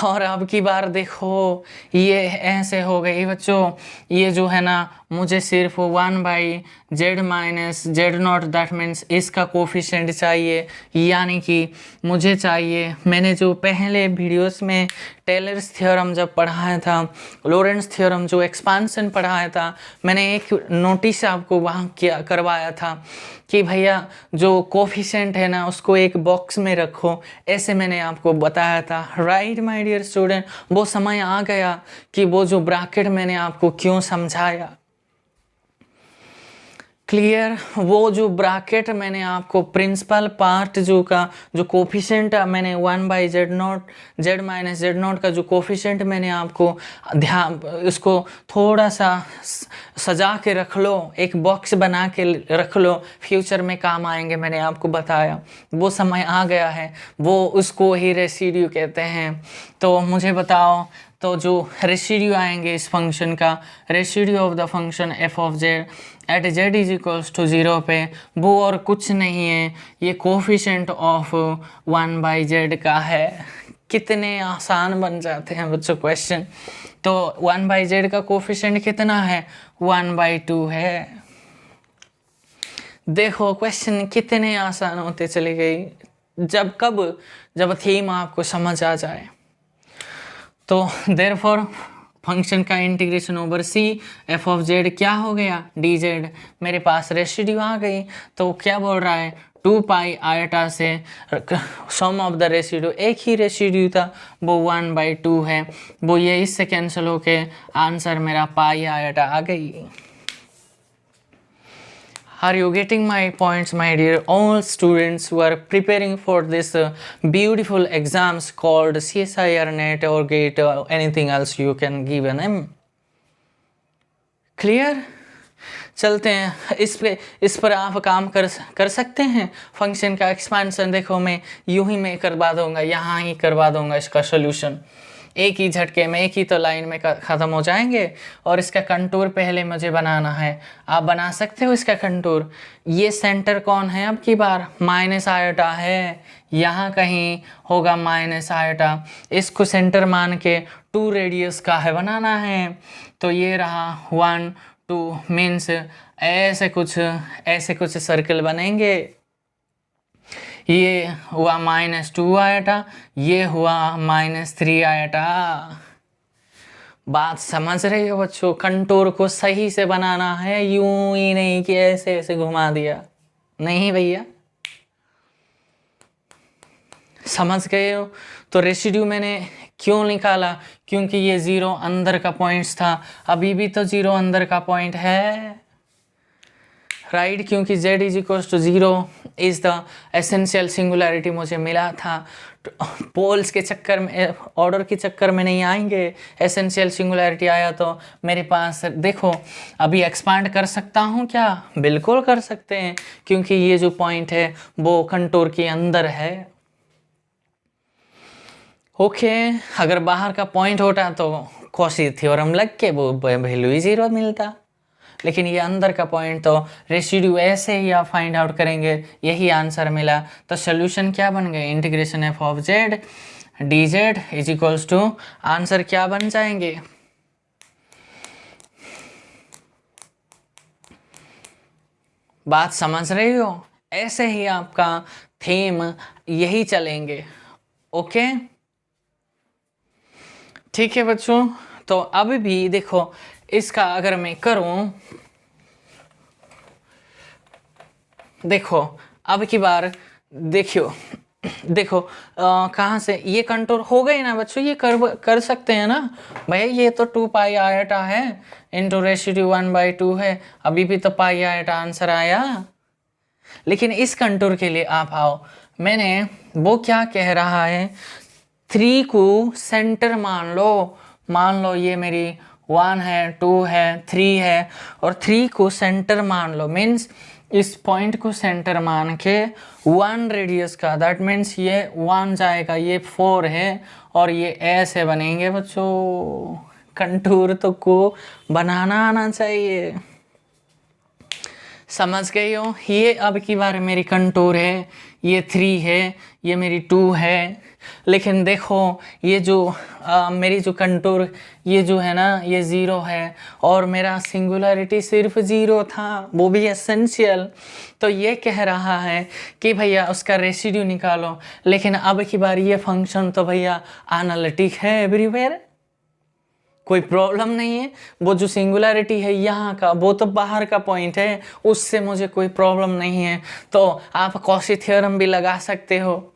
और अब की बार देखो ये ऐसे हो गई बच्चों, ये जो है ना मुझे सिर्फ 1/z - z0 दैट मीन्स इसका कोफिशिएंट चाहिए, यानी कि मुझे चाहिए, मैंने जो पहले वीडियोस में टेलर्स थ्योरम जब पढ़ाया था, लॉरेंट्ज थ्योरम जो एक्सपांसन पढ़ाया था, मैंने एक नोटिस आपको वहाँ किया करवाया था कि भैया जो कोफिशिएंट है ना उसको एक बॉक्स में रखो, ऐसे मैंने आपको बताया था। राइट माय डियर स्टूडेंट, वो समय आ गया कि वो जो ब्रैकेट मैंने आपको क्यों समझाया, क्लियर, वो जो ब्रैकेट मैंने आपको प्रिंसिपल पार्ट जो कोफिशिएंट मैंने 1/z0 z - z0 का जो कोफिशिएंट मैंने आपको ध्यान उसको थोड़ा सा सजा के रख लो, एक बॉक्स बना के रख लो, फ्यूचर में काम आएंगे, मैंने आपको बताया। वो समय आ गया है, वो उसको ही रेसिड्यू कहते हैं। तो मुझे बताओ तो जो रेसिड्यू आएंगे इस फंक्शन का, residue of the function F of Z at Z is equals to 0 पे, वो और कुछ नहीं है, ये कोफिशिएंट ऑफ 1/z का है। कितने आसान बन जाते हैं बच्चों क्वेश्चन। तो 1/z का कोफिशिएंट कितना है, 1/2 है। देखो क्वेश्चन कितने आसान होते चले गए, जब थीम आपको समझ आ जाए। तो देयरफॉर फंक्शन का integration over C F of Z क्या हो गया, डी जेड। मेरे पास रेसिड्यू आ गई, तो क्या बोल रहा है, 2 पाई आयटा से सम ऑफ द रेसिड्यू, एक ही रेसिड्यू था वो 1/2 है, वो ये इससे कैंसिल होके आंसर मेरा पाई आयटा आ गई। Are you getting my points, my dear? All students who are preparing for this beautiful exams called CSIR NET or GATE or anything else you can give an M. Clear? चलते हैं इस पर आप काम कर सकते हैं। फंक्शन का एक्सपेंशन देखो, मैं यूं ही मैं करवा दूंगा, यहाँ ही करवा दूंगा इसका सोल्यूशन, एक ही झटके में, एक ही तो लाइन में ख़त्म हो जाएंगे। और इसका कंटूर पहले मुझे बनाना है, आप बना सकते हो इसका कंटूर। ये सेंटर कौन है, अब की बार माइनस आयोटा है, यहाँ कहीं होगा माइनस आयोटा, इसको सेंटर मान के 2 रेडियस का है बनाना है। तो ये रहा 1 2 मीन्स ऐसे कुछ सर्कल बनेंगे। ये हुआ -2 आयटा, ये हुआ -3 आयटा। बात समझ रहे हो बच्चों? कंटूर को सही से बनाना है, यूं ही नहीं कि ऐसे ऐसे घुमा दिया, नहीं भैया, समझ गए हो? तो रेसिड्यू मैंने क्यों निकाला, क्योंकि ये 0 अंदर का पॉइंट्स था, अभी भी तो 0 अंदर का पॉइंट है, राइट? क्योंकि z is equal to 0 is the essential singularity मुझे मिला था। पोल्स के चक्कर में, ऑर्डर के चक्कर में नहीं आएंगे, एसेंशियल सिंगुलैरिटी आया तो मेरे पास देखो अभी एक्सपांड कर सकता हूँ क्या, बिल्कुल कर सकते हैं, क्योंकि ये जो पॉइंट है वो कंटूर के अंदर है। ओके, अगर बाहर का पॉइंट होता तो कॉची थ्योरम लग के वो वैल्यू ही 0 मिलता, लेकिन ये अंदर का पॉइंट तो रेसिड्यू ऐसे ही आप फाइंड आउट करेंगे, यही आंसर मिला। तो सोल्यूशन क्या बन गए, integration F of Z D Z is equals to, answer क्या बन जाएंगे, बात समझ रही हो? ऐसे ही आपका थीम यही चलेंगे। ओके ठीक है बच्चों। तो अब भी देखो इसका अगर मैं करूं, देखो अब की बार देखो कहाँ से ये कंटूर हो गए ना बच्चों, ये कर सकते हैं ना भैया, ये तो 2 पाई आयटा है इंटू रेसिड्यू 1/2 है, अभी भी तो पाई आयटा आंसर आया। लेकिन इस कंटूर के लिए आप आओ, मैंने वो क्या कह रहा है, 3 को सेंटर मान लो ये मेरी 1 है 2 है 3 है, और 3 को सेंटर मान लो, मीन्स इस पॉइंट को सेंटर मान के 1 रेडियस का, दैट मीन्स ये 1 जाएगा, ये 4 है, और ये ऐसे बनेंगे बच्चों। कंटूर तो को बनाना आना चाहिए, समझ गए हो? ये अब की बार मेरी कंटूर है, ये 3 है, ये मेरी 2 है। लेकिन देखो ये जो मेरी जो कंटूर ये जो है ना, ये 0 है, और मेरा सिंगुलैरिटी सिर्फ 0 था, वो भी एसेंशियल। तो ये कह रहा है कि भैया उसका रेसिड्यू निकालो, लेकिन अब की बार ये फंक्शन तो भैया एनालिटिक है एवरीवेयर, कोई प्रॉब्लम नहीं है। वो जो सिंगुलैरिटी है यहाँ का, वो तो बाहर का पॉइंट है, उससे मुझे कोई प्रॉब्लम नहीं है। तो आप कॉची थ्योरम भी लगा सकते हो,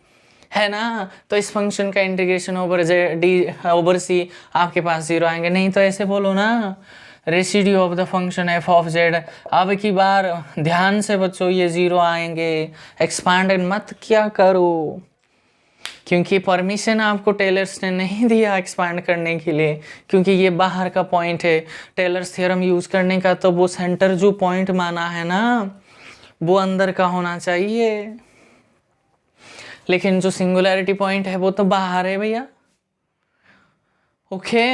है ना? तो इस फंक्शन का इंटीग्रेशन ओवर डी ओवर सी आपके पास 0 आएंगे। नहीं तो ऐसे बोलो ना, residue of the function F of Z, अब की बार ध्यान से बच्चों ये 0 आएंगे, एक्सपांड मत क्या करो, क्योंकि परमिशन आपको टेलर्स ने नहीं दिया एक्सपांड करने के लिए, क्योंकि ये बाहर का पॉइंट है। टेलर्स थ्योरम यूज़ करने का तो वो सेंटर जो पॉइंट माना है ना, वो अंदर का होना चाहिए, लेकिन जो सिंगुलैरिटी पॉइंट है वो तो बाहर है भैया। ओके,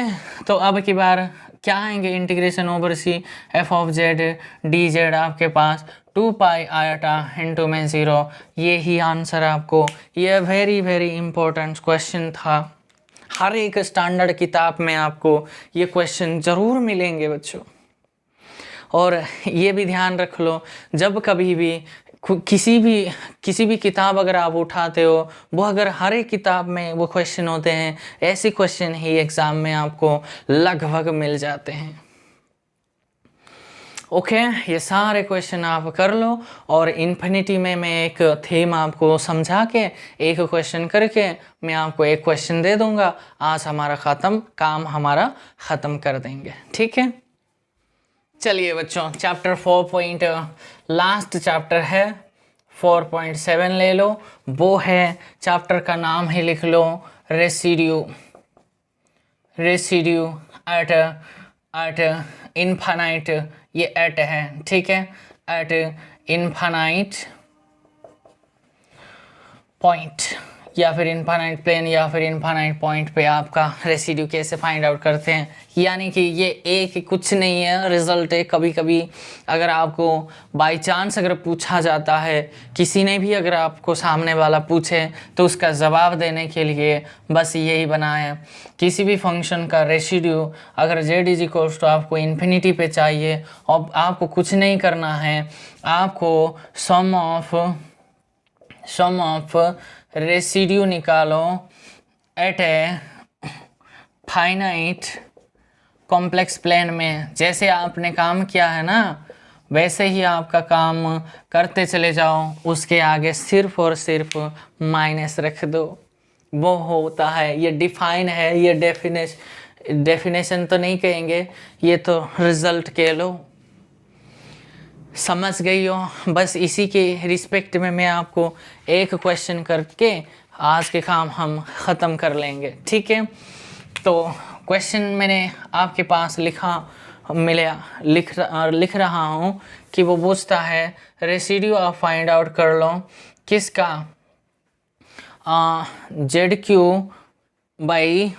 तो अब की बार क्या आएंगे, integration over C F of Z D Z आपके पास 2 पाई आयटा इंटू में 0, ये ही आंसर आपको। ये वेरी वेरी इंपॉर्टेंट क्वेश्चन था, हर एक स्टैंडर्ड किताब में आपको ये क्वेश्चन ज़रूर मिलेंगे बच्चों। और ये भी ध्यान रख लो, जब कभी भी किसी भी किताब अगर आप उठाते हो, वो अगर हर एक किताब में वो क्वेश्चन होते हैं, ऐसे क्वेश्चन ही एग्ज़ाम में आपको लगभग मिल जाते हैं। ओके, ये सारे क्वेश्चन आप कर लो, और इन्फिनिटी में मैं एक थीम आपको समझा के एक क्वेश्चन करके मैं आपको एक क्वेश्चन दे दूंगा। आज हमारा काम हमारा ख़त्म कर देंगे, ठीक है। चलिए बच्चों, चैप्टर 4 लास्ट चैप्टर है, 4.7 ले लो, वो है चैप्टर का नाम ही लिख लो, रेसिड्यू एट इन्फानाइट, ये एट है, ठीक है, एट इन्फानाइट पॉइंट या फिर इन्फानाइट प्लेन या फिर इन्फानाइट पॉइंट पे आपका रेसिड्यू कैसे फाइंड आउट करते हैं। यानी कि ये एक कुछ नहीं है, रिजल्ट है। कभी कभी अगर आपको बाय चांस अगर पूछा जाता है, किसी ने भी अगर आपको सामने वाला पूछे तो उसका जवाब देने के लिए बस यही बना है, किसी भी फंक्शन का रेसिड्यू अगर z इज इक्वल्स टू आपको इन्फिनिटी पे चाहिए और आपको कुछ नहीं करना है, आपको सम ऑफ रेसिड्यू निकालो at a finite complex plane में। जैसे आपने काम किया है ना, वैसे ही आपका काम करते चले जाओ, उसके आगे सिर्फ और सिर्फ माइनस रख दो, वो होता है। ये डिफाइन है, ये डेफिनेशन तो नहीं कहेंगे, ये तो रिजल्ट कह लो। समझ गई हो? बस इसी के रिस्पेक्ट में मैं आपको एक क्वेश्चन करके आज के काम हम ख़त्म कर लेंगे, ठीक है। तो क्वेश्चन मैंने आपके पास लिख रहा हूँ कि वो पूछता है रेसिड्यू आप फाइंड आउट कर लो किसका, Z cube by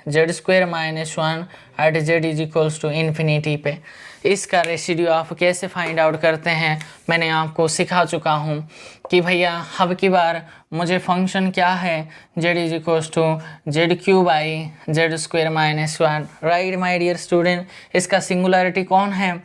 Z square minus 1 at Z is equals to infinity पे। इसका रेसिड्यू आप कैसे फाइंड आउट करते हैं मैंने आपको सिखा चुका हूँ कि भैया अब की बार मुझे फंक्शन क्या है, Z is equals to Z cube by Z square minus 1, right my dear student. इसका सिंगुलरिटी कौन है,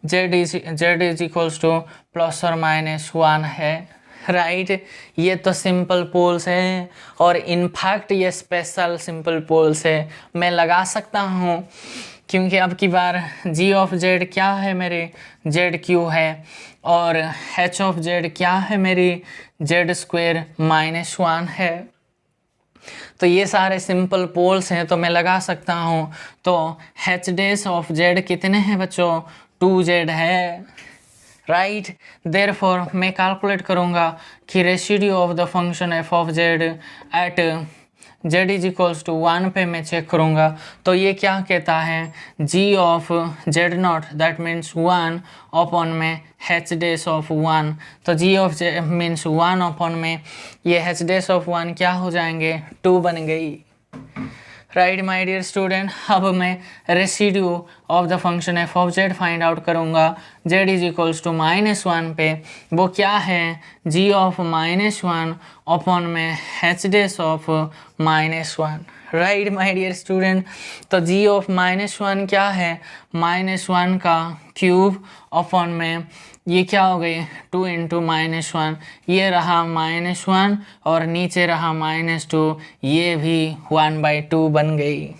Z is equals to plus और माइनस 1 है, राइट। ये तो सिंपल पोल्स है, और इनफैक्ट ये स्पेशल सिंपल पोल्स है, मैं लगा सकता हूँ क्योंकि अब की बार जी ऑफ जेड क्या है मेरे, जेड क्यू है, और एच ऑफ जेड क्या है मेरी, जेड स्क्वायर माइनस 1 है। तो ये सारे सिंपल पोल्स हैं, तो मैं लगा सकता हूँ। तो एच डेस ऑफ जेड कितने हैं बच्चों, 2z है, राइट। देयरफॉर मैं कैलकुलेट करूँगा कि residue of the function F of Z at Z is equals to 1 पे मैं चेक करूँगा। तो ये क्या कहता है, G of Z naught that means 1 upon में एच डेस ऑफ 1। तो G of Z means 1 upon में ये एच डेस ऑफ 1 क्या हो जाएंगे, 2 बन गई, राइट माय डियर स्टूडेंट। अब मैं residue of the function F of Z find out करूँगा, जेड इज इक्वल्स टू -1 पे, वो क्या है, जी ऑफ -1 अपॉन में H dash of -1, right my dear student. तो जी ऑफ -1 क्या है, -1 का क्यूब अपॉन में ये क्या हो गई, 2 इंटू -1, ये रहा -1 और नीचे रहा -2, ये भी 1/2 बन गई।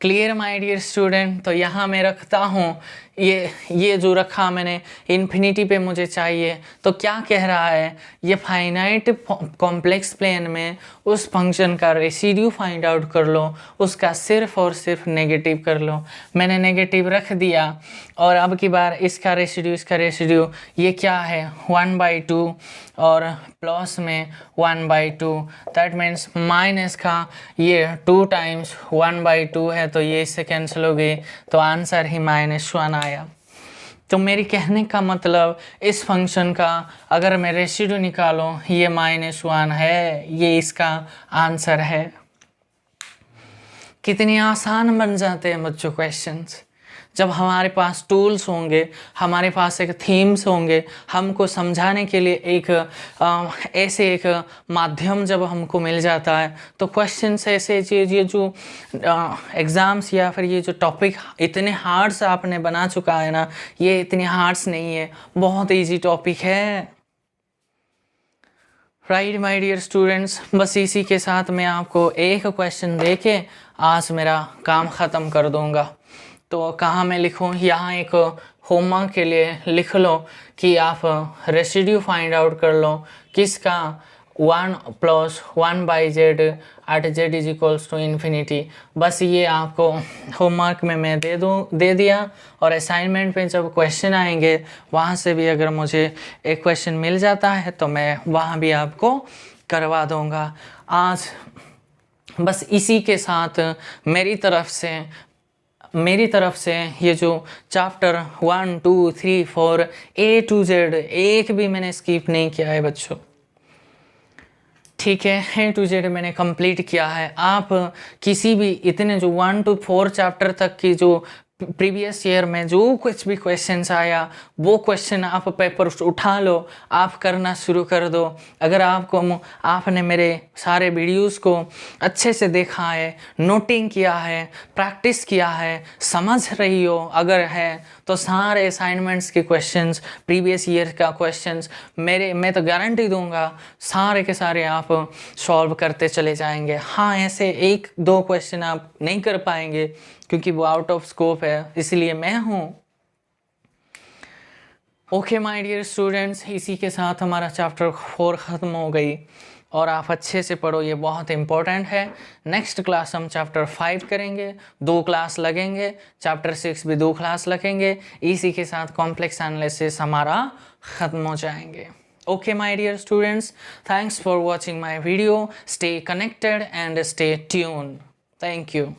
Clear my dear student. तो यहाँ मैं रखता हूँ, ये जो रखा मैंने इन्फिनिटी पे मुझे चाहिए, तो क्या कह रहा है, ये फाइनाइट कॉम्प्लेक्स प्लेन में उस फंक्शन का रेसिड्यू फाइंड आउट कर लो, उसका सिर्फ और सिर्फ नेगेटिव कर लो। मैंने नेगेटिव रख दिया, और अब की बार इसका रेसिड्यू ये क्या है, 1/2 और प्लस में 1/2, दैट मीन्स माइनस का ये 2 टाइम्स 1/2 है, तो ये इससे कैंसिल हो गई, तो आंसर ही -1 आया। तो मेरी कहने का मतलब इस फंक्शन का अगर मैं रेसिड्यू निकालूं, ये -1 है, ये इसका आंसर है। कितने आसान बन जाते हैं बच्चों क्वेश्चंस जब हमारे पास टूल्स होंगे, हमारे पास एक थीम्स होंगे, हमको समझाने के लिए एक ऐसे एक माध्यम जब हमको मिल जाता है, तो क्वेश्चंस ऐसे ये जो एग्ज़ाम्स या फिर ये जो टॉपिक इतने हार्ड्स आपने बना चुका है ना, ये इतने हार्ड्स नहीं है, बहुत इजी टॉपिक है। राइट माय डियर स्टूडेंट्स, बस इसी के साथ मैं आपको एक क्वेश्चन दे के आज मेरा काम ख़त्म कर दूँगा। तो कहाँ मैं लिखूँ, यहाँ एक होमवर्क के लिए लिख लो कि आप रेसिड्यू फाइंड आउट कर लो किसका 1 + 1/z at z = इन्फिनिटी। बस ये आपको होमवर्क में मैं दे दिया, और असाइनमेंट में जब क्वेश्चन आएंगे वहाँ से भी अगर मुझे एक क्वेश्चन मिल जाता है तो मैं वहाँ भी आपको करवा दूँगा। आज बस इसी के साथ मेरी तरफ से ये जो चैप्टर 1, 2, 3, 4 A to Z एक भी मैंने स्किप नहीं किया है बच्चों, ठीक है। A to Z मैंने कंप्लीट किया है। आप किसी भी इतने जो 1 to 4 चैप्टर तक की जो प्रीवियस ईयर में जो कुछ भी क्वेश्चंस आया, वो क्वेश्चन आप पेपर उठा लो, आप करना शुरू कर दो। अगर आपने मेरे सारे वीडियोस को अच्छे से देखा है, नोटिंग किया है, प्रैक्टिस किया है, समझ रही हो अगर है, तो सारे असाइनमेंट्स के क्वेश्चंस, प्रीवियस ईयर का क्वेश्चंस मैं तो गारंटी दूंगा सारे के सारे आप सॉल्व करते चले जाएंगे। हाँ, ऐसे 1-2 क्वेश्चन आप नहीं कर पाएंगे क्योंकि वो आउट ऑफ स्कोप है, इसलिए मैं हूँ। ओके माय डियर स्टूडेंट्स, इसी के साथ हमारा चैप्टर 4 ख़त्म हो गई, और आप अच्छे से पढ़ो, ये बहुत इंपॉर्टेंट है। नेक्स्ट क्लास हम चैप्टर 5 करेंगे, 2 क्लास लगेंगे, चैप्टर 6 भी 2 क्लास लगेंगे। इसी के साथ कॉम्प्लेक्स एनालिसिस हमारा ख़त्म हो जाएंगे। Okay my dear students, thanks for watching my video. Stay connected and stay tuned. Thank you.